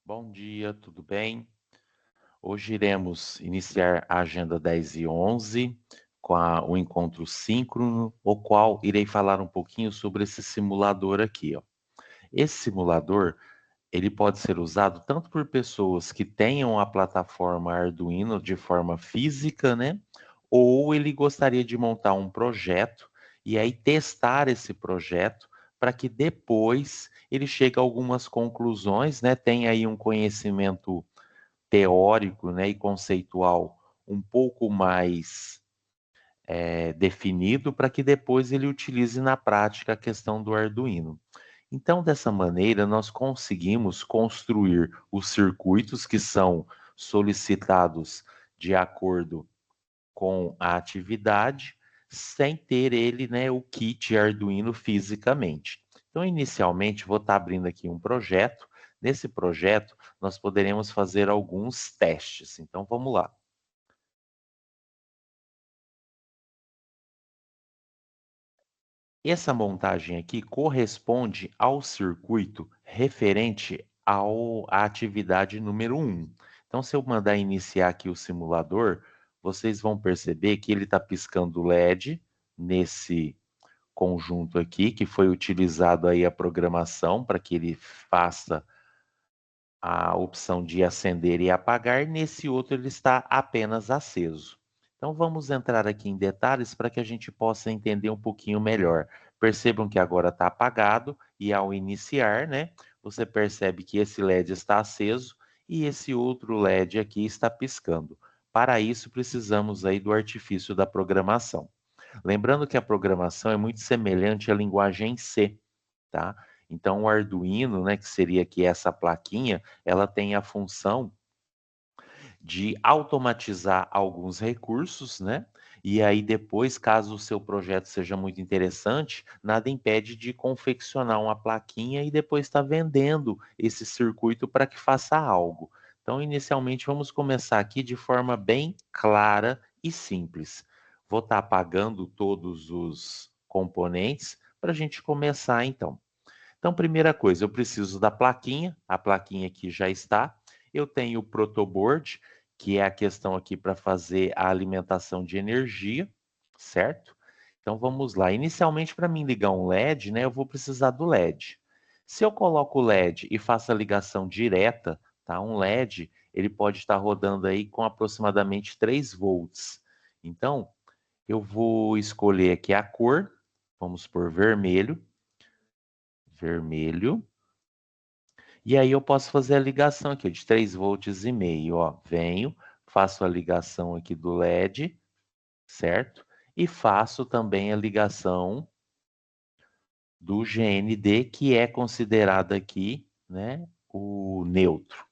Bom dia, tudo bem? Hoje iremos iniciar a agenda 10 e 11 com o encontro síncrono, o qual irei falar um pouquinho sobre esse simulador aqui, ó. Esse simulador, ele pode ser usado tanto por pessoas que tenham a plataforma Arduino de forma física, né? Ou ele gostaria de montar um projeto e aí testar esse projeto para que depois ele chegue a algumas conclusões, né? Tenha aí um conhecimento teórico, né, e conceitual um pouco mais definido para que depois ele utilize na prática a questão do Arduino. Então, dessa maneira, nós conseguimos construir os circuitos que são solicitados de acordo com a atividade, sem ter ele, né, o kit Arduino fisicamente. Então, inicialmente, vou estar abrindo aqui um projeto. Nesse projeto, nós poderemos fazer alguns testes. Então, vamos lá. Essa montagem aqui corresponde ao circuito referente à atividade número 1. Então, se eu mandar iniciar aqui o simulador, vocês vão perceber que ele está piscando LED nesse conjunto aqui, que foi utilizado aí a programação para que ele faça a opção de acender e apagar. Nesse outro ele está apenas aceso. Então vamos entrar aqui em detalhes para que a gente possa entender um pouquinho melhor. Percebam que agora está apagado e ao iniciar, né, você percebe que esse LED está aceso e esse outro LED aqui está piscando. Para isso precisamos aí do artifício da programação. Lembrando que a programação é muito semelhante à linguagem C, tá? Então, o Arduino, né, que seria aqui essa plaquinha, ela tem a função de automatizar alguns recursos, né? E aí depois, caso o seu projeto seja muito interessante, nada impede de confeccionar uma plaquinha e depois estar vendendo esse circuito para que faça algo. Então, inicialmente, vamos começar aqui de forma bem clara e simples. Vou estar apagando todos os componentes para a gente começar, então. Então, primeira coisa, eu preciso da plaquinha, a plaquinha aqui já está. Eu tenho o protoboard, que é a questão aqui para fazer a alimentação de energia, certo? Então vamos lá. Inicialmente, para mim ligar um LED, né, eu vou precisar do LED. Se eu coloco o LED e faço a ligação direta, tá? Um LED, ele pode estar rodando aí com aproximadamente 3 volts. Então, eu vou escolher aqui a cor, vamos por vermelho, vermelho. E aí eu posso fazer a ligação aqui, ó, de 3 volts e meio, ó. Venho, faço a ligação aqui do LED, certo? E faço também a ligação do GND, que é considerado aqui, né, o neutro.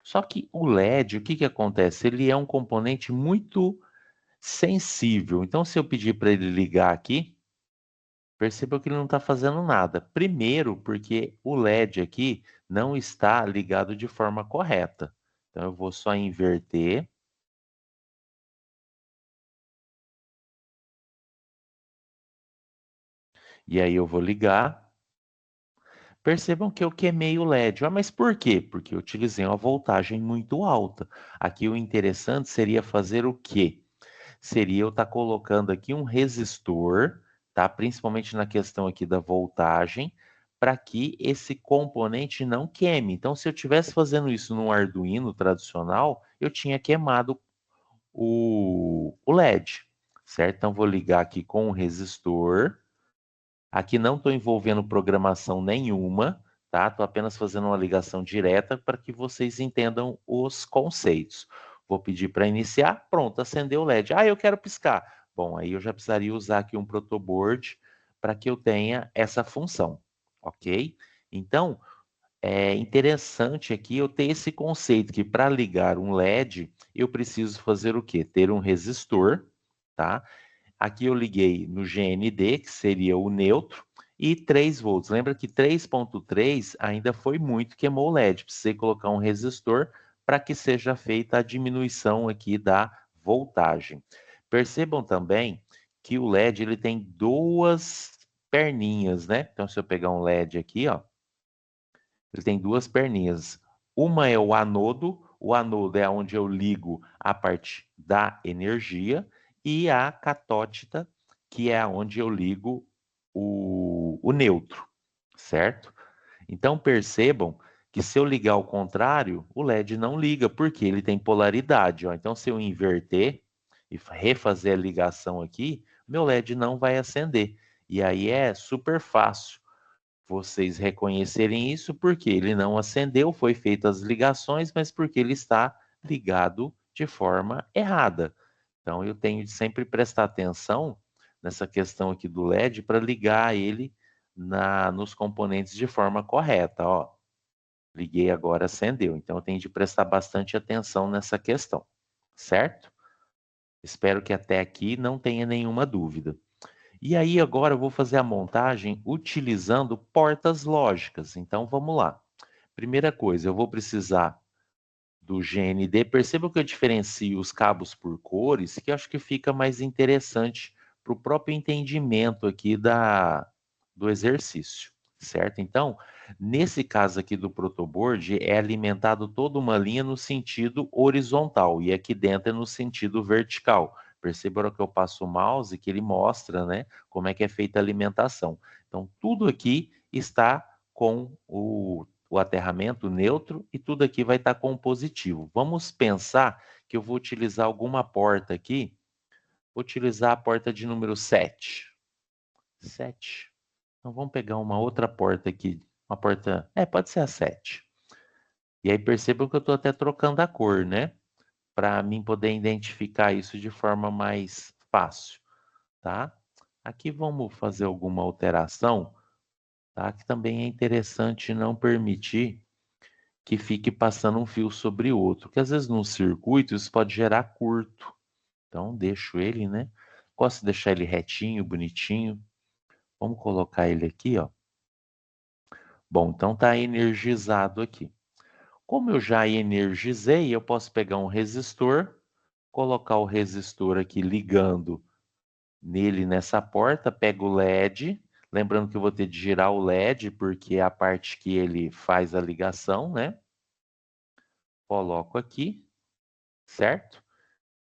Só que o LED, o que que acontece? Ele é um componente muito sensível. Então, se eu pedir para ele ligar aqui, perceba que ele não está fazendo nada. Primeiro, porque o LED aqui não está ligado de forma correta. Então, eu vou só inverter. E aí eu vou ligar. Percebam que eu queimei o LED. Ah, mas por quê? Porque eu utilizei uma voltagem muito alta. Aqui o interessante seria fazer o quê? Seria eu estar colocando aqui um resistor, tá? Principalmente na questão aqui da voltagem, para que esse componente não queime. Então, se eu estivesse fazendo isso num Arduino tradicional, eu tinha queimado o LED, certo? Então, vou ligar aqui com o resistor. Aqui não estou envolvendo programação nenhuma, tá? Estou apenas fazendo uma ligação direta para que vocês entendam os conceitos. Vou pedir para iniciar, pronto, acendeu o LED. Ah, eu quero piscar. Bom, aí eu já precisaria usar aqui um protoboard para que eu tenha essa função, ok? Então, é interessante aqui eu ter esse conceito que para ligar um LED, eu preciso fazer o quê? Ter um resistor, tá? Aqui eu liguei no GND, que seria o neutro, e 3 volts. Lembra que 3.3 ainda foi muito, queimou o LED. Precisei colocar um resistor para que seja feita a diminuição aqui da voltagem. Percebam também que o LED ele tem duas perninhas, né? Então, se eu pegar um LED aqui, ó, Ele tem duas perninhas. Uma é o anodo é onde eu ligo a parte da energia, e a catótida, que é onde eu ligo o neutro, certo? Então percebam que se eu ligar ao contrário, o LED não liga, porque ele tem polaridade, ó. Então se eu inverter e refazer a ligação aqui, meu LED não vai acender. E aí é super fácil vocês reconhecerem isso, porque ele não acendeu, foi feitas as ligações, mas porque ele está ligado de forma errada. Então eu tenho de sempre prestar atenção nessa questão aqui do LED para ligar ele nos componentes de forma correta, ó. Liguei agora, acendeu. Então eu tenho de prestar bastante atenção nessa questão, certo? Espero que até aqui não tenha nenhuma dúvida. E aí agora eu vou fazer a montagem utilizando portas lógicas. Então vamos lá. Primeira coisa, eu vou precisar do GND. Perceba que eu diferencio os cabos por cores, que eu acho que fica mais interessante para o próprio entendimento aqui do exercício, certo? Então, nesse caso aqui do protoboard, é alimentado toda uma linha no sentido horizontal, e aqui dentro é no sentido vertical. Perceba que eu passo o mouse que ele mostra, né, como é que é feita a alimentação. Então, tudo aqui está com o aterramento neutro, e tudo aqui vai estar com positivo. Vamos pensar que eu vou utilizar alguma porta aqui. Vou utilizar a porta de número 7. 7. Então vamos pegar uma outra porta aqui. Uma porta. Pode ser a 7. E aí percebam que eu estou até trocando a cor, né? Para mim poder identificar isso de forma mais fácil, tá? Aqui vamos fazer alguma alteração, tá? Que também é interessante não permitir que fique passando um fio sobre o outro, que às vezes num circuito isso pode gerar curto. Então deixo ele, né? Gosto de deixar ele retinho, bonitinho. Vamos colocar ele aqui, ó. Bom, então tá energizado aqui. Como eu já energizei, eu posso pegar um resistor, colocar o resistor aqui ligando nele nessa porta, pego o LED, lembrando que eu vou ter de girar o LED, porque é a parte que ele faz a ligação, né? Coloco aqui, certo?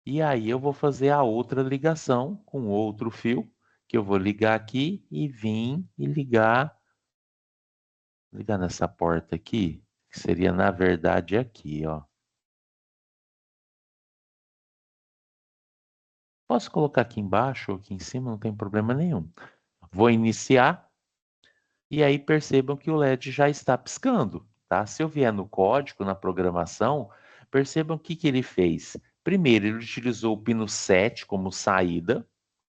E aí eu vou fazer a outra ligação com outro fio, que eu vou ligar aqui e vir e ligar nessa porta aqui, que seria na verdade aqui, ó. Posso colocar aqui embaixo ou aqui em cima, não tem problema nenhum. Vou iniciar e aí percebam que o LED já está piscando, tá? Se eu vier no código, na programação, percebam o que que ele fez. Primeiro, ele utilizou o pino 7 como saída,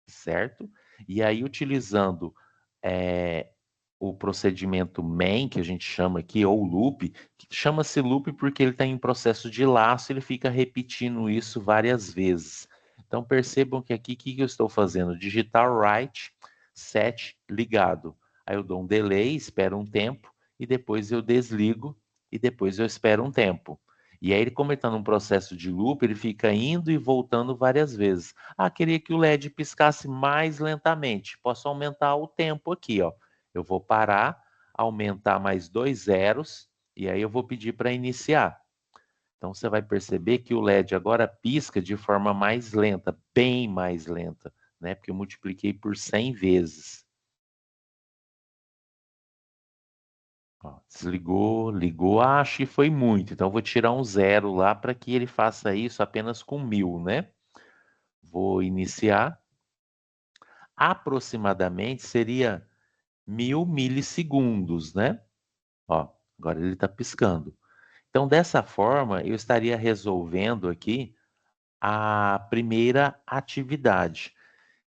certo? E aí, utilizando é, o procedimento main, que a gente chama aqui, ou loop, que chama-se loop porque ele está em processo de laço, ele fica repetindo isso várias vezes. Então, percebam que aqui, o que eu estou fazendo? Digitar write, set, ligado. Aí eu dou um delay, espero um tempo, e depois eu desligo, e depois eu espero um tempo. E aí, como ele está num processo de loop, ele fica indo e voltando várias vezes. Ah, queria que o LED piscasse mais lentamente. Posso aumentar o tempo aqui, ó. Eu vou parar, aumentar mais 2 zeros, e aí eu vou pedir para iniciar. Então você vai perceber que o LED agora pisca de forma mais lenta, bem mais lenta, né? Porque eu multipliquei por 100 vezes. Ó, desligou, ligou, acho que foi muito. Então eu vou tirar um zero lá para que ele faça isso apenas com 1000, né? Vou iniciar. Aproximadamente seria 1000 milissegundos, né? Ó, agora ele está piscando. Então, dessa forma, eu estaria resolvendo aqui a primeira atividade.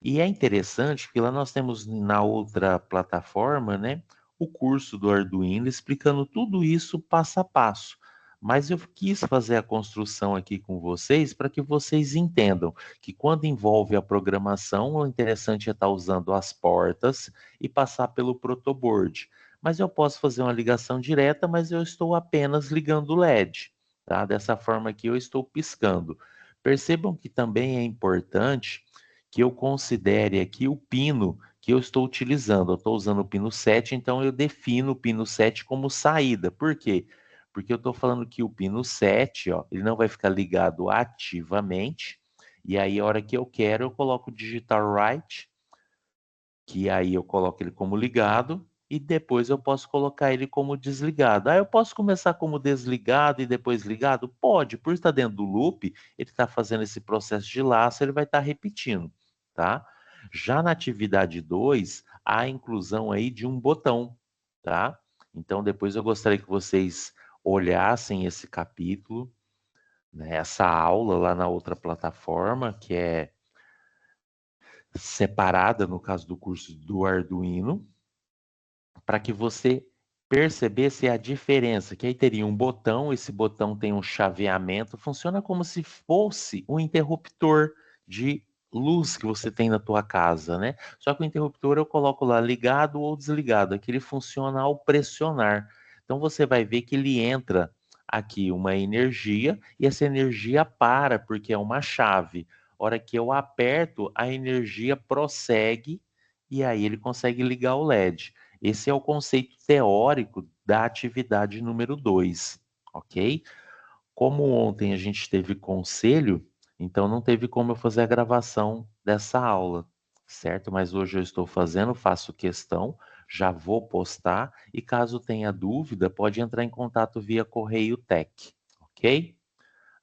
E é interessante que lá nós temos na outra plataforma, né, o curso do Arduino explicando tudo isso passo a passo. Mas eu quis fazer a construção aqui com vocês para que vocês entendam que quando envolve a programação, o interessante é estar usando as portas e passar pelo protoboard. Mas eu posso fazer uma ligação direta, mas eu estou apenas ligando o LED, tá? Dessa forma aqui eu estou piscando. Percebam que também é importante que eu considere aqui o pino que eu estou utilizando. Eu estou usando o pino 7, então eu defino o pino 7 como saída. Por quê? Porque eu estou falando que o pino 7, ó, ele não vai ficar ligado ativamente, e aí a hora que eu quero, eu coloco o digital right, que aí eu coloco ele como ligado, e depois eu posso colocar ele como desligado. Ah, eu posso começar como desligado e depois ligado? Pode, por estar dentro do loop, ele está fazendo esse processo de laço, ele vai estar repetindo, tá? Já na atividade 2, há a inclusão aí de um botão, tá? Então depois eu gostaria que vocês olhassem esse capítulo, né, essa aula lá na outra plataforma, que é separada, no caso do curso do Arduino, para que você percebesse a diferença, que aí teria um botão, esse botão tem um chaveamento, funciona como se fosse um interruptor de luz que você tem na tua casa, né? Só que o interruptor eu coloco lá ligado ou desligado, aqui ele funciona ao pressionar. Então você vai ver que ele entra aqui uma energia e essa energia para, porque é uma chave. A hora que eu aperto, a energia prossegue e aí ele consegue ligar o LED. Esse é o conceito teórico da atividade número 2, ok? Como ontem a gente teve conselho, então não teve como eu fazer a gravação dessa aula, certo? Mas hoje eu estou fazendo, faço questão, já vou postar e caso tenha dúvida, pode entrar em contato via Correio Tech, ok?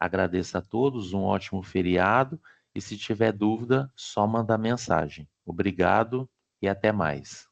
Agradeço a todos, um ótimo feriado e se tiver dúvida, só mandar mensagem. Obrigado e até mais.